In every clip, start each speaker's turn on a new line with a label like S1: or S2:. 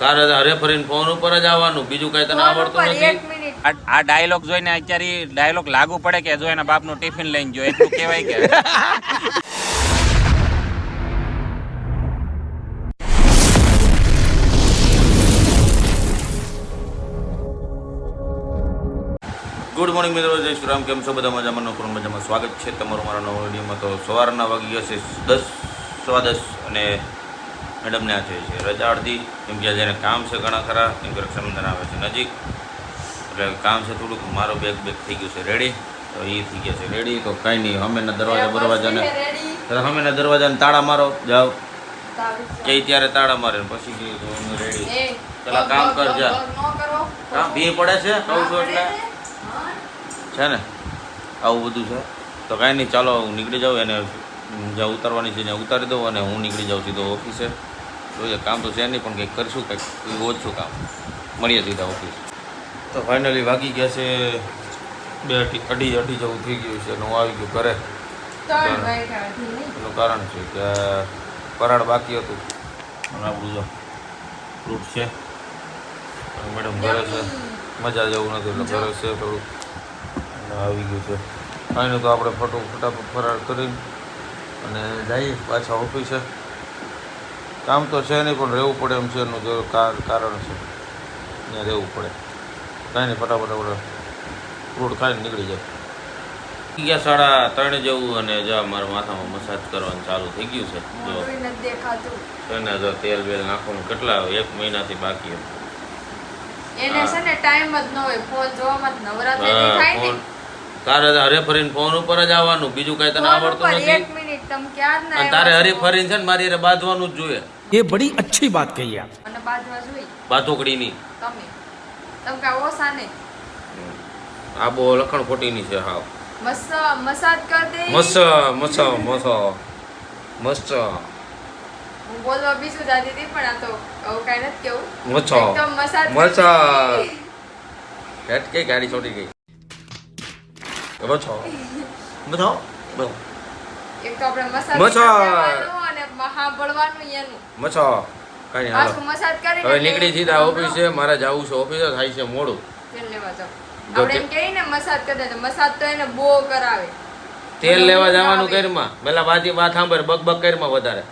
S1: તારે હરે ફરીને ફોન ઉપર જ આવવાનું, બીજું કઈ તને આવડતું નથી.
S2: આ ડાયલોગ જોઈને અત્યારે ડાયલોગ લાગુ પડે કે જો એના બાપનું ટિફિન લઈને જો એટલું કહેવાય કે
S1: ગુડ મોર્નિંગ મિત્રો, જય શ્રી રામ. કેમ છો બધા? મજામાં? મજામાં. સ્વાગત છે તમારું મારા નવા વિડીયોમાં. તો સવારના વાગી ગયા છે 10:10 અને મેડમને આ થઈ છે રજા અડધી, કેમ કે જેને કામ છે ઘણા ખરા, કેમ કે રક્ષાબંધન આવે છે નજીક, એટલે કામ છે થોડુંક. મારો બેગ થઈ ગયું છે રેડી, તો એ થઈ ગયા છે રેડી. તો કાંઈ નહીં, હમેના દરવાજાને તાળા મારો, જાઓ કે ત્યારે તાળા મારે પછી કીધું રેડી, પેલા કામ કર જા. કામ ભી પડે છે કહું છું એટલે છે ને, આવું બધું છે. તો કાંઈ નહીં, ચાલો હું નીકળી જાઉં, એને જ્યાં ઉતારવાની છે ત્યાં ઉતારી દઉં અને હું નીકળી જાઉં સીધો ઓફિસે. જોઈએ, કામ તો છે નહીં પણ કંઈક કરીશું, કંઈક ઓછું કામ. મળીએ સીધા ઓફિસ. તો ફાઇનલી વાગી ગયા છે 2:30 જેવું થઈ ગયું છે અને હું આવી ગયો ઘરે. એનું કારણ છે કે પરાળ બાકી હતું અને આપણું જો ફ્રૂટ છે. મેડમ ઘરે છે, મજા જેવું નથી એટલે ઘરે છે થોડુંક આવી ગયું છે. કાંઈ તો આપણે ફટાફટ ફરાર કરી અને જઈએ પાછા ઓફિસે. કામ તો છે નહીં પણ રહેવું પડે એમ છે, એનું જો કારણ છે ત્યાં રહેવું પડે. કાંઈ નહીં, ફટાફટ આપણે ફ્રૂટ ખાઈને નીકળી જાય. ગયા 3:30 જેવું અને જો મારા માથામાં મસાજ કરવાનું ચાલુ થઈ ગયું છે. જો એને જો તેલ બેલ નાખવાનું કેટલા 1 મહિનાથી બાકી હતું.
S3: એને છે ને ટાઈમ જ ન હોય, ફોન જોવામાં જ નવરાત્રી થાય ને.
S1: તારે હરે ફરીને ફોન ઉપર જ આવવાનું, બીજું કઈ તને આવડતું નથી.
S3: 1 મિનિટ તમે ક્યાં ના
S1: અને તારે હરી ફરીને છે ને મારી હારે બાંધવાનું જ જોઈએ.
S4: ये बड़ी अच्छी बात कही आप.
S3: અને બાજવા જોઈ
S1: બાથોકડીની
S3: તમે કા ઓસા ને
S1: આ બહુ લખણ ખોટીની છે. હાવ
S3: મસાજ કર દે.
S1: મસ્ત
S3: હું બોલવા બીજું જાતી હતી પણ આ તો આવું કઈ નથી કેવું.
S1: મચ્છો
S3: એકદમ મસાજ
S1: હેટ કે ગાડી છોડી ગઈ. મચ્છો
S3: એક તો આપણે મસાજ
S1: મસાજ.
S3: કરવાનું અને સાંભળવાનું એનું
S1: મચ્છો કઈ હાલો
S3: પાછું મસાજ કરીને
S1: હવે નીકળી સીધા ઓફિસે. મારે જવું છે ઓફિસે, થાય છે મોડું.
S3: તેલ લેવા જાવ. આપણે એમ કહીએ ને મસાજ કરી દે, મસાજ તો એને બહુ કરાવે.
S1: તેલ લેવા જવાનું કરમાં પેલા બાજી વાત સાંભળ, બક કરમાં વધારે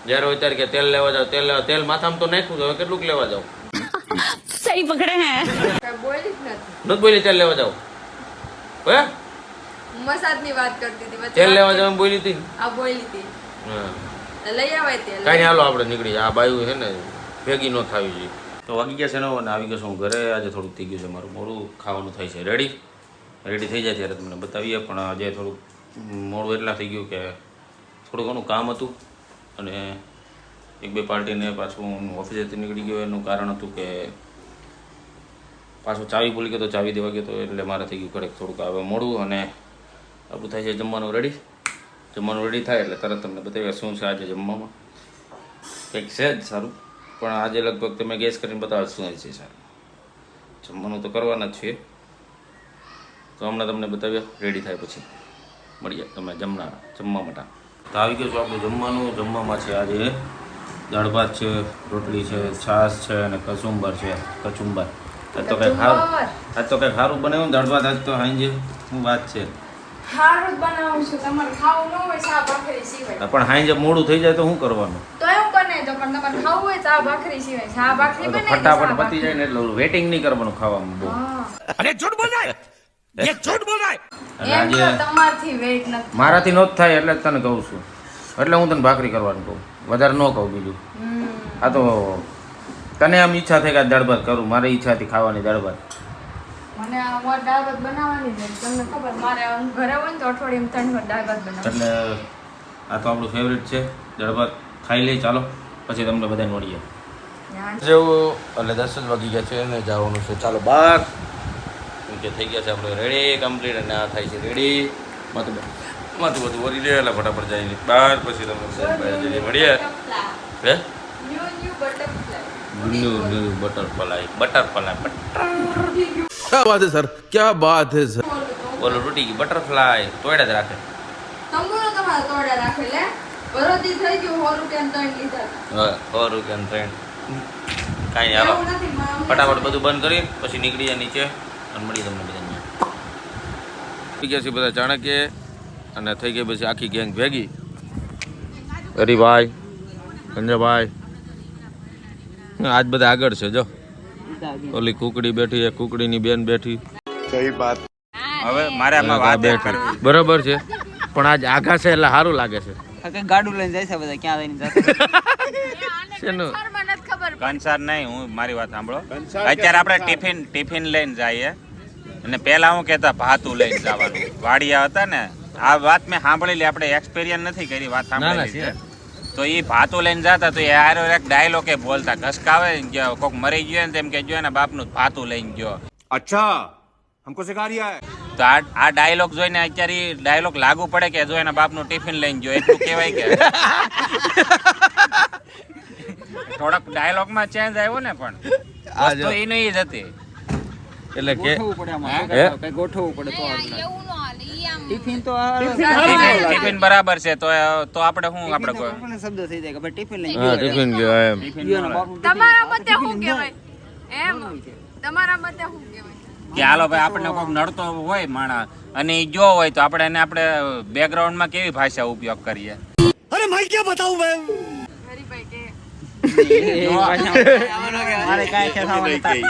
S1: જ્યારે હોય ત્યારે કે તેલ લેવા જાવ, તેલ માથામાં તો નાખ્યું, હવે કેટલુંક લેવા જાવ?
S5: सही पकड़े हैं.
S3: કઈ બોલી જ નથી.
S1: નથી બોલી તેલ લેવા જાવ? હે
S3: મસાજ ની વાત કરતી હતી વચ્ચે.
S1: તેલ લેવા જાવ બોલી હતી.
S3: આ બોલી હતી.
S1: હા,
S3: લઈ આવાય તેલ.
S1: કાંઈ હાલો આપણે નીકળી જાય. આ બાયું છે ને ભેગી ન થવી જોઈએ. તો વાગી ગયા છે ને અને આવી ગયો છું હું ઘરે. આજે થોડુંક થઈ ગયું છે મારું મોડું, ખાવાનું થાય છે રેડી થઈ જાય ત્યારે તમને બતાવીએ. પણ આજે થોડુંક મોડું એટલા થઈ ગયું કે થોડું ઘણું કામ હતું અને 1-2 પાર્ટીને પાછું હું ઓફિસેથી નીકળી ગયો. એનું કારણ હતું કે પાછું ચાવી ભૂલી ગયો તો ચાવી દેવા ગયો તો એટલે મારે થઈ ગયું કડક થોડુંક હવે મોડું. અને આપણું થાય છે જમવાનું રેડી થાય એટલે તરત તમને બતાવીએ શું છે આજે જમવામાં. કંઈક છે જ સારું, પણ આજે લગભગ તમે ગેસ કરીને બતાવો શું છે સારું. જમવાનું તો કરવાના જ છીએ, તો હમણાં તમને બતાવીએ રેડી થાય પછી મળીએ તમે જમવા માટે. તો આવી ગયું છું આપણું જમવાનું. જમવામાં છે આજે દાળ ભાત છે, રોટલી છે, છાશ છે અને કચુંબર છે. આજ તો કંઈક સારું બનાવ્યું દાળ ભાત. આજ તો હાંજે શું વાત છે,
S3: હારું જ બનાવું છું. તમારે ખાવું ન હોય ચા ભાખરી સિવાય.
S1: પણ હાંજે મોડું થઈ જાય તો શું કરવાનું?
S3: તો એવું બનાવી દો, પણ તમારે ખાવું હોય ચા ભાખરી સિવાય ચા ભાખરી
S1: તો
S3: બનાવી દો.
S1: ફટાફટ પતી જાય ને એટલે વેટિંગ નહીં કરવાનું ખાવામાં બહુ.
S4: अरे झूठ बोल रहा है, ये झूठ बोल रहा है.
S1: અને
S3: એમ
S1: આજે
S3: તો તમારથી વેઇટ નથી.
S1: મારાથી નો જ થાય એટલે જ તને કહું છું, એટલે હું તને ભાખરી કરવાનું કહું, વધારે ન કહું બીજું. આ તો તને આમ ઈચ્છા થઈ કે દાળ ભાત કરું, મારી ઈચ્છા હતી ખાવાની દાળ ભાત.
S3: મને આ વાર દાળ ભાત બનાવવાની છે. તમને ખબર મારે હું ઘરે હોય ને તો અઠવાડિયામાં 3 વાર દાળ ભાત બનાવું.
S1: એટલે આ તો આપણું ફેવરેટ છે દાળ ભાત. ખાઈ લઈ ચાલો, પછી તમને બધાને મળીએ. જેવું એટલે 10 જ વાગી ગયા છે અને જવાનું છે ચાલો બહાર. કે થઈ ગયા છે આપણે રેડી કમ્પ્લીટ અને આ થાય છે રેડી. માથું બધું વરી લે એટલે ફટાફટ જઈને બહાર પછી તમને મળીએ. હે
S3: ન્યુ બટરફ્લાય.
S1: New butterfly.
S4: क्या बात है सर, क्या बात है सर.
S1: બોલો તૂટી ગઈ બટરફ્લાય, તોડ્યા જ રાખે.
S3: તંબુરો તમારે તોડે રાખે લે. વરોધી થઈ ગયું 100 રૂપિયા 3 લીધા.
S1: હા 100 રૂપિયા 3. કાંઈ નહીં, હાલો
S3: એવું નથી,
S1: ફટાફટ બધું બંધ કરી પછી નીકળી જાય નીચે અને મળી તમને બધાને થઈ ગયા છે બધા ચાણક્ય અને થઈ ગઈ પછી આખી ગેંગ ભેગી. હરિભાઈ, સંજયભાઈ, આજ બધા આગળ છે. જો ઓલી કુકડી બેઠી, એક કુકડીની બેન બેઠી.
S2: હવે મારે આમાં વાત એ કરવી.
S1: બરોબર છે, પણ આજ આઘા છે એટલે સારું લાગે છે.
S6: ગાડું લઈને જાય છે બધા ક્યાં લઈને જતા
S1: શેનું?
S3: શર્મા નથી ખબર.
S2: કંસાર નહીં, હું મારી વાત સાંભળો. અત્યારે આપણે ટિફિન લઈને જઈએ અને પેલા હું કહેતા ભાતું લઈને જવાનું. વાડિયા હતા ને, આ વાત મેં સાંભળેલી, આપણે એક્સપિરિયન્સ નથી કરી, વાત સાંભળેલી છે. તો એ ભાતું લઈને જતા તો એ હારો એક ડાયલોગ એ બોલતા, ઘસકાવે ને કોક મરી ગયો ને તેમ કે જો ને બાપનું ભાતું લઈને ગયો.
S4: अच्छा हमको सिखा रिया है.
S2: તો આ ડાયલોગ જોઈને અત્યારે ડાયલોગ લાગુ પડે કે જો એના બાપનું ટિફિન લઈને ગયો, એટલું કહેવાય કે થોડોક ડાયલોગમાં ચેન્જ આવ્યો ને, પણ વસ્તુ એની જ હતી.
S1: એટલે કે
S6: પડે આમાં
S1: હે?
S6: કઈ ગોઠવવું પડે તો ટિફિન તો
S2: ટિફિન બરાબર છે, તો આપણે શું આપણે કોઈ
S6: શબ્દ થઈ જાય કે ભાઈ ટિફિન લઈને
S1: હા ટિફિન ગયો એમ.
S6: ગયો બાપનું
S3: તમારા મતે શું કહેવાય? એમ તમારા મતે શું કહેવાય?
S2: કે હાલો ભાઈ આપણને કોઈક નડતો હોય માણસ અને ઈ જો હોય તો આપણે એને આપણે બેકગ્રાઉન્ડમાં કેવી ભાષા ઉપયોગ કરીએ?
S4: अरे मैं क्या बताऊं मैं.
S3: હરીભાઈ કે
S6: મારે કાંઈ કહેવાનું નથી.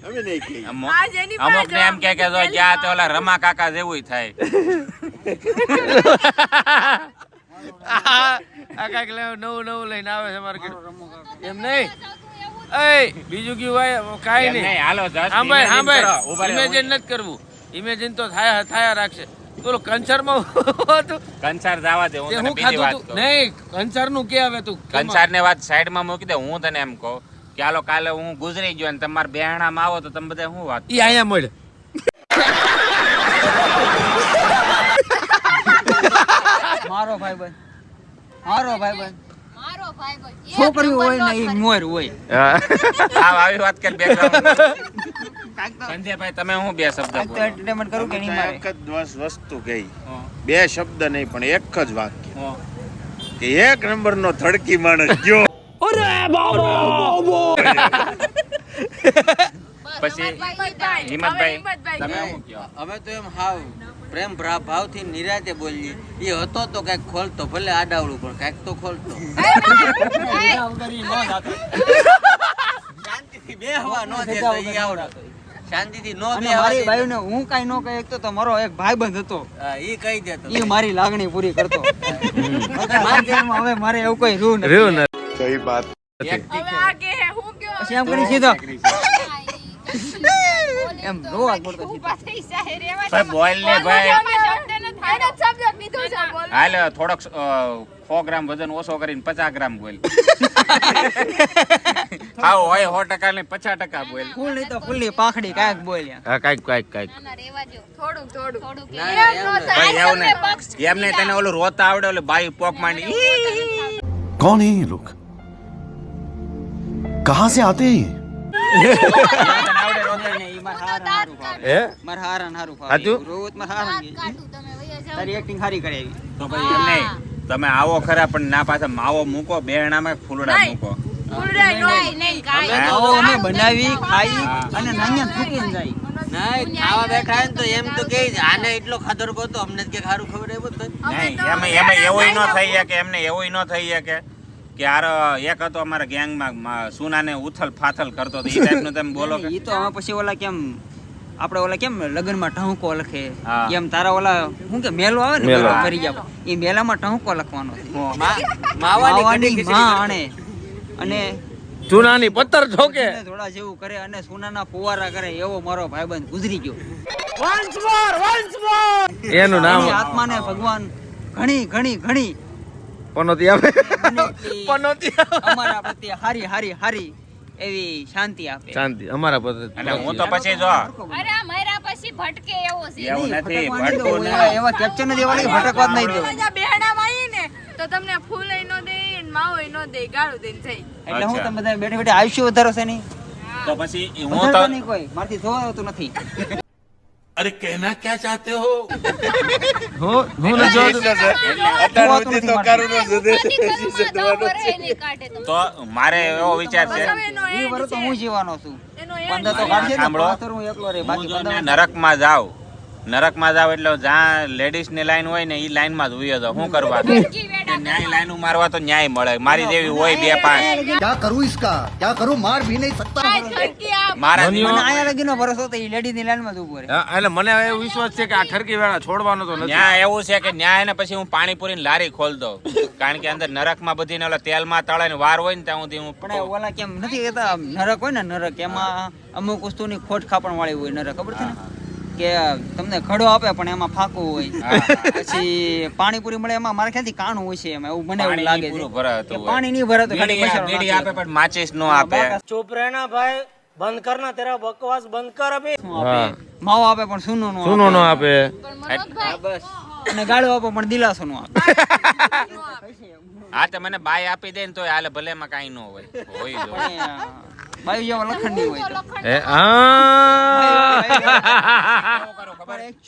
S3: આજ એની
S2: અમુક ને એમ કે જો જ્યાં તો ઓલા રમા કાકા જેવું થાય.
S1: આ કાંઈક નવું લઈને આવે છે માર્કેટ. એમ નહીં, એ બીજું કયું હોય કાંઈ
S2: એમ
S1: નહીં.
S2: નહીં, હાલો just
S1: હા ભાઈ, હા
S2: imagine કરો.
S1: ભાઈ,
S2: ઉભા રહો.
S1: ઇમેજિન નથી કરવું. ઇમેજિન તો થયા રાખશે. પેલું કંચરમાં હતું
S2: કંસાર જવા દે, હું
S1: તે
S2: તને
S1: હું
S2: બીજી
S1: ખાધું
S2: વાત
S1: તું
S2: કહું.
S1: નહીં, કંચરનું કે હવે તું
S2: કંસાર ને વાત સાઈડમાં મૂકી દે. હું તને એમ કહું કે હાલો કાલે હું ગુજરી ગયો અને તમારે બેહણામાં આવો તો તમે બધા શું વાત?
S1: ઈ અહીંયા મળે.
S6: મારો ભાઈબંધ
S3: મારો ભાઈ
S6: છોકરી હોય ને એ મોર હોય.
S2: આવી વાત કરી બેકગ્રાઉન્ડ. સંજયભાઈ તમે હું બે શબ્દ
S6: આ તો
S2: બોલો.
S6: entertainment કરું કે નહીં મારે
S7: એક જ વસ્તુ ગઈ, બે શબ્દ નહીં પણ એક જ વાક્ય
S2: હો.
S7: કે એક નંબરનો થડકી માણસ ગયો.
S2: પછી હિંમતભાઈ તમે શું કહો?
S6: અમે તો એમ હાવ પ્રેમ ભાવથી નિરાતે બોલીએ. એ હતો તો કઈક ખોલતો, ભલે આડાવડું પણ કઈક તો ખોલતો. શાંતિથી બેહવા નો દેતો ઈ આવડતો. શાંતિથી નો બેહવા મારી બાયુને હું કાઈ નો કહી શકતો તો મારો એક ભાઈબંધ હતો, ઈ કહી દેતો, ઈ મારી લાગણી પૂરી કરતો. હવે મારે એવું કોઈ રૂ નથી.
S1: રહ્યું ને
S7: સહી વાત.
S3: હવે આ કે હું કયો
S6: પછી એમ કરી સીધો એમ રોવા પડતો સીધો.
S2: ભાઈ બોલ ને ભાઈ.
S3: એને શબ્દ કીધું છે બોલ.
S2: હાલે થોડોક 100 ગ્રામ વજન ઓછો કરીને 50 ગ્રામ બોલ. હા હોય 100% ને 50% બોલ.
S6: ફૂલ નહીં તો ફૂલની પાંખડી કાંઈક બોલ્યા.
S1: હા કાંઈક
S3: થોડુંક
S6: ના, ના, એમ નહીં.
S2: ભાઈ એવું ને એમ નહીં, તને ઓલું રોતા આવડે, ઓલું બાઈ પોક માંડી.
S4: कौन है ये लोग? कहाँ से आते हैं ये?
S2: તને આવડે રોતા?
S6: ઈ મારા હારાને હારું ફાવે.
S1: હે
S6: મારા હારાને હારું ફાવે.
S1: હાચું?
S6: રોવું તો મારા હારાને ગઈ. તારી એક્ટિંગ સારી કરે એવી.
S2: તો ભાઈ એમ નહીં, તમે આવો ખરા પણ ના પાછા માવો મૂકો, બેરણામાં ફૂલડા મૂકો.
S6: આવો અમે બનાવી ખાઈ અને નાન્યા થૂકીને જાય. નહીં ખાવા બેઠા ને તો એમ તો કે આને એટલો ખાધર ગોતો અમને જ કે ખારું ખબર આવ્યું તો
S2: નહીં એમાં એવું ન થઈ શકે, એમને એવું ન થઈ શકે કે આરો એક હતો અમારા ગેંગમાં સુનાને ઉથલ ફાથલ કરતો હતો, એ ટાઈપનું તમે બોલો કે
S6: ઈ તો અમે પછી ઓલા કેમ આપણે ઓલા કેમ લગ્નમાં ટહુકો લખે
S2: હા.
S6: એમ તારા ઓલા શું કે મેલો આવે ને
S1: મેલો.
S6: કરી જાવ એ મેલામાં ટહુકો લખવાનો છે.
S2: હો.
S6: માવાની માં આણે અને
S1: ચૂનાની પથ્થર ઠોકે.
S6: થોડા જેવું કરે અને સોનાના ફુવારા કરે એવો મારો ભાઈબંધ ગુજરી ગયો.
S1: એનું નામ
S6: એની આત્માને ભગવાન ઘણી ઘણી ઘણી
S1: પનોતી આવે.
S6: બને એટલી
S1: પનોતી
S6: અમારા પ્રત્યે હારી હારી હારી એવી શાંતિ આપે.
S1: શાંતિ અમારા પદ્ધતિ.
S2: અને હું તો પછી જો
S5: અરે મારા પછી ભટકે એવો છે
S2: એવું નથી
S6: ભટકવાની તો
S2: ભટકું
S6: એવા- એવા caption જ એવા લાગે, ભટકવા જ નહીં દો.
S3: બેહણામાં આવી ને તો તમને ફૂલ નો દે માવો નો દે ગાળું દઈને જાય.
S6: એટલે હું
S2: અચ્છા.
S6: તમે બધા બેઠે બેઠે આયુષ્ય વધારો છે નહીં
S2: તો પછી હું તો
S6: વધારતો નહીં કોઈ મારથી જોવાતું નથી.
S4: अरे कहना क्या चाहते हो
S1: હું નથી જોતું.
S2: તો મારે એવો વિચાર છે
S6: ઈ વરસ તો હું જીવાનો છું
S3: એનો
S6: પંદર તો કાઢશે ને
S2: સાંભળો.
S6: પાછળ હું એકલો રહે
S2: હું
S6: બાકી
S2: જો ને
S6: 15
S2: નરકમાં જાવ એટલે જ્યાં લેડીઝ ની લાઈન હોય ને એ લાઈન માં જ ઉયો જાવ. શું કરવા ન્યાય લાઈન મારવા તો ન્યાય મળે. મારી જેવી હોય 2-5
S4: क्या करूँ इसका क्या करूँ मार भी नहीं सकता
S2: મારા
S6: મને
S2: જીવનમાં
S6: આયા લગીનો ભરોસો તો ઈ લેડી ની લાઈન માં જ ઉભો રહે
S1: હા, એટલે મને એવો વિશ્વાસ છે કે આ ઠરકી વેળા છોડવાનો તો નથી.
S2: ન્યાય એવું છે કે ન્યાય ને પછી હું પાણીપુરી ની લારી ખોલ દઉં. કારણ કે અંદર નરકમાં બધી ઓલા તેલમાં તળે ને વાર હોય ને ત્યાં સુધી હું
S6: પણ ઓલા કેમ નથી કહેતા નરક હોય ને નરક એમાં અમુક વસ્તુની ખોટ ખાપણ વાળી હોય નરક ખબર છે ને કે તમને ખડો આપે પણ એમાં ફાકું હોય પછી પાણીપુરી મળે એમાં મારા ખ્યાલથી કાણું હોય છે એમાં એવું મને એવું લાગે છે
S2: પૂરું ભરાતું
S6: કે
S2: હોય.
S6: પાણી નહીં ભરાતું ખાલી મસાલો
S2: બીડી
S6: નાખી
S2: આપે પણ માચીસ નો આપે.
S8: चुप रहना भाई बंद करना तेरा बकवास बंद कर अभी
S6: શું આપે માવો આપે પણ સૂનો નો
S1: સુનો નો આપે.
S6: બસ અને ગાળો આપે પણ દિલાસો નો આપે
S2: હા તો મને બાય આપી દે ને તોય હાલે ભલે એમાં કાંઈ ન હોય જો.
S6: બાયું જેવા લખણ નહીં હોય તો
S1: એ આ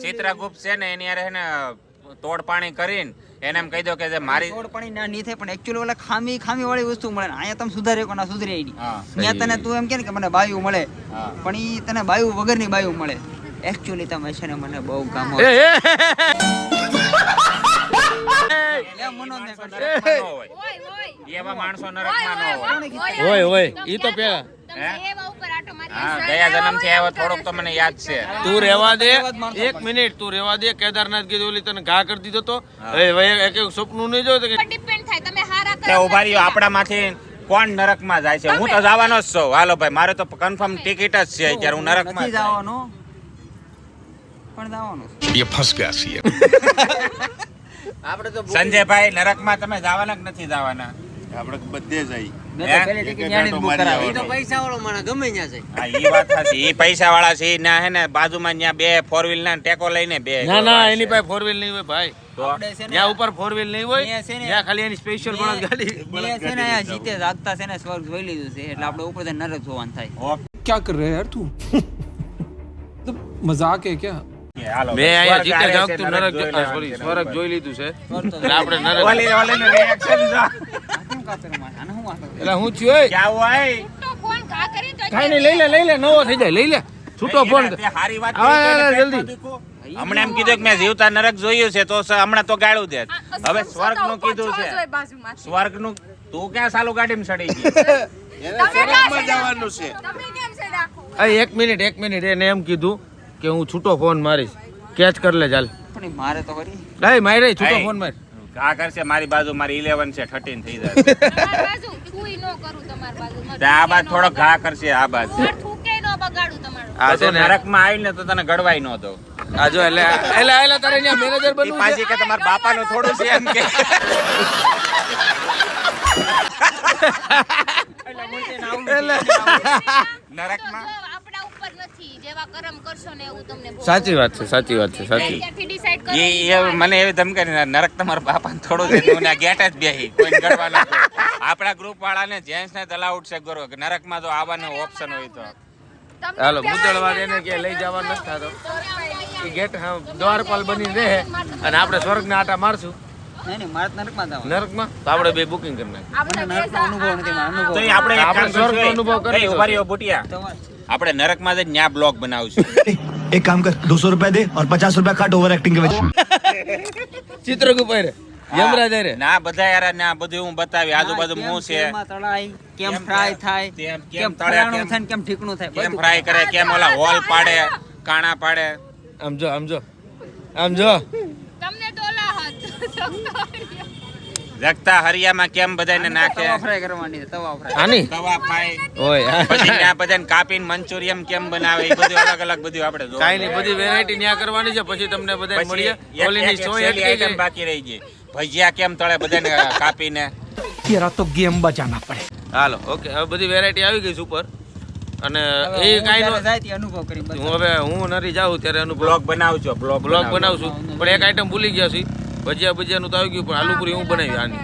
S2: ચિત્રગુપ્ત છે ને એની હારે હે ને તોડ પાણી કરીને એને એમ કહી દો કે જે મારી
S6: થોડ પાણી ના નહીં થાય પણ એકચ્યુઅલી ઓલા ખામી વાળી વસ્તુ મળે ને અહીંયા તમે સુધારે કો ના સુધરે ઈ
S2: હા,
S6: ત્યાં તને તું એમ કે ને કે મને બાયું મળે
S2: હા.
S6: પણ ઈ તને બાયું વગરની બાયું મળે એકચ્યુઅલી તમે છે ને મને બહુ કામ
S1: એ, એ,
S2: નરકમાં ન હોય. એવા માણસો નરકમાં ન હોય.
S1: હોય ઈ તો પેલા
S2: હા ગયા જન્મથી આવ્યો થોડોક તો મને યાદ છે.
S1: તું રેવા દે 1 મિનિટ તું રેવા દે. કેદારનાથ કીધું ઓલી તને ઘા કરી દીધો તો એક સપનું નહીં જોયું કે
S5: ડિપેન્ડ થાય તમે હારા
S2: તે ઉભા રહ્યો આપણામાંથી કોણ નરકમાં જાય છે? હું તો જવાનો જ છું. હાલો ભાઈ મારે તો કન્ફર્મ ટિકિટ જ છે અત્યારે હું નરકમાં
S6: નથી
S2: જ જાઉં.
S6: જવાનું પણ જવાનું
S4: ये फंस गया सी
S6: આપણે તો
S2: સંજયભાઈ નરકમાં તમે જવાના કે નથી જવાના?
S7: આપણે બધે જઈ
S6: મેં તો પહેલી ટિકિટ ન્યાની જ બુક કરાવી
S7: તો
S6: પૈસા વાળો માણસ ગમે ત્યાં જાય
S2: હા ઈ વાત સાચી. ઈ પૈસા વાળા છે ઈ ના હે ને બાજુમાં ન્યા 2 4 વ્હીલ ના ટેકો લઈને બે
S1: ના એની પાસે 4 વ્હીલ નહીં હોય ભાઈ.
S2: તો
S6: આપણે છે ને
S1: ત્યાં ઉપર 4 વ્હીલ નહીં હોય.
S6: ત્યાં છે ને-
S1: ત્યાં ખાલી એની સ્પેશિયલ બળદ ગાડી.
S6: મેં છે ને અહીંયા જીતે જાગતા છે ને સ્વર્ગ જોઈ લીધું છે એટલે આપણે ઉપર નરક જોવાનું થાય
S2: ઓકે
S9: क्या कर रहे हैं यार तू तो मजाक है क्या
S2: હાલો
S1: મેં અહીંયા જીતે
S2: સ્વર્ગ
S1: જાગતું
S2: આવે છે,
S1: નરક
S2: જોયેલું
S1: સ્વર્ગ જોઈ લીધું છે.
S6: સ્વર્ગ તો
S1: એટલે આપણે નરક
S2: ઓલીનું reaction જો.
S6: શું કાતર માં આને શું વાંધો?
S1: એટલે હું થયું ઓય?
S2: ક્યાં હોય?
S5: તો ફોન ઘા કરી તો
S1: કાંઈ નહીં, લઈ લે નવો થઈ જાય. લઈ લે છૂટો ફોન.
S2: તે હારી વાત
S1: હા,
S2: કરી તો એને
S1: જલ્દી.
S2: પેટમાં દુખો. હમણાં એમ કીધું કે મેં જીવતા નરક જોયું છે તો હમણાં તો ગાળું દે. હવે સ્વર્ગનું કીધું છે.
S3: બાજુમાં
S2: સ્વર્ગનું તું ક્યાં સાલું ગાડીમાં ચડી ગઈ?
S7: સ્વર્ગમાં જવાનું છે.
S3: તમે કેમ છે રાખો
S1: અરે 1 મિનિટ એને એમ કીધું કે હું છૂટો ફોન મારીશ. કેચ કર લે ચાલ.
S6: પણ ઈ મારે તો કરી
S1: લઈ મારી છૂટો
S2: hey.
S1: ફોન માર.
S2: આ કરશે મારી બાજુ મારી 11 છે 13 થઈ જાય.
S5: તમારી બાજુ છુઈ નો કરું તમારી બાજુ
S2: તે આ બાદ થોડો ઘા કરશે આ બાદ.
S5: થૂકે નો બગાડું તમારું
S1: આ
S2: તો
S1: છે ને
S2: નરકમાં આવીને તો તને ગડવાય ન દો.
S1: આ જો એટલે તારે અહીંયા મેનેજર
S2: ઈ
S1: બનવું છે.
S2: પાછી કે તમારા બાપાનું થોડું છે એમ કે નરકમાં
S5: જો આપણા ઉપર નથી જેવા કર્મ કરશો ને એવું તમને ભોગવવું.
S1: સાચી વાત છે સાચી
S5: ત્યાંથી decide કરો
S2: એ મને એવી ધમકારી નરક તમારા બાપાને થોડું છે તું ને ગેટ જ બેહી કોઈ ગડવા ન દો. આપણા ગ્રુપ વાળાને જેન્ટ્સ ને અલાઉડ છે કરો કે નરકમાં જો આવવાનો ઓપ્શન હોય તો
S3: તમને
S1: હાલો
S3: પ્યાર
S1: બુધવારે
S3: છે ને,
S1: એને કે લઈ જવા નથી થતો.
S3: તો
S1: એ ગેટ દ્વારપાલ બની રહે અને આપણે સ્વર્ગના આટા મારશું
S6: નહીં મારે તો નરકમાં જવાનું
S1: નરકમાં તો આપણે બે બુકિંગ કરી નાખીએ.
S3: આપણે
S6: મને નરકનો અનુભવ નથી મારો અનુભવ
S2: તો ઈ આપણે એક
S1: આપણે
S2: કામ
S1: સ્વર્ગનો
S2: કરશું.
S1: અનુભવ કરી
S2: એ
S1: લીધો
S2: ઉભા
S1: છે.
S2: રહ્યો બુટિયા.
S6: તો વાત છે.
S2: આપણે નરકમાં જઈને ન્યા બ્લોગ બનાવશું.
S4: एक काम कर 200 रुपए दे और 50 रुपए काट ओवर एक्टिंग के वजह
S1: ચિત્રગુપ્ત રે યમરાજ રે
S2: ના બધા યાર ના બધું હું બતાવી આજુબાજુ
S6: કેમ
S2: હું છે
S6: તેલમાં તળાય, કેમ
S2: કેમ
S6: ફ્રાય
S2: થાય,
S6: થાય
S2: કેમ
S6: કેમ
S2: તળે,
S6: ફરાણું
S2: કેમ-
S6: થાય ને કેમ ઠીકણું થાય
S2: કેમ
S6: બધું.
S2: ફ્રાય કરે કેમ ઓલા હોલ પાડે કાણા પાડે.
S1: આમ જો
S5: તમને તો ઓલા હત
S2: જગતા હરિયામાં કેમ બધાને નાખે
S6: તવા ફ્રાય કરવાની છે, તવા ફ્રાય
S1: આની
S2: તવા ફાય
S1: ઓય
S2: પછી ત્યાં બધાને કાપીને મંચુરિયમ કેમ બનાવે એ બધું અલગ અલગ બધું આપણે જોવાનું.
S1: કાઈ નહીં બધી વેરાયટી ન્યા કરવાની છે પછી તમને બધાને
S2: પછી
S1: મળીએ
S2: એક-
S1: ઓલીની
S2: એક
S1: સોય
S2: છેલ્લી
S1: અટકી
S2: item
S1: ગઈ.
S2: બાકી રહી ગઈ ભજીયા કેમ તળે બધાને કાપીને.
S9: तेरा तो गेम बजाना पड़े
S1: હાલો ઓકે હવે બધી વેરાયટી આવી ગઈ છે ઉપર અને
S6: હવે
S1: એ
S6: હું
S1: કાઈ
S6: જ્યારે
S1: નો
S6: જાય તે અનુભવ કરી બધું.
S1: હું નરી જાઉં ત્યારે એનું
S2: બ્લોગ બનાવજો બ્લોગ
S1: બ્લોગ બનાવશું પણ એક આઈટમ ભૂલી ગયા છે ભજીયા ભજીયાનું તો આવી ગયું પણ આલુપુરી હું બનાવી આની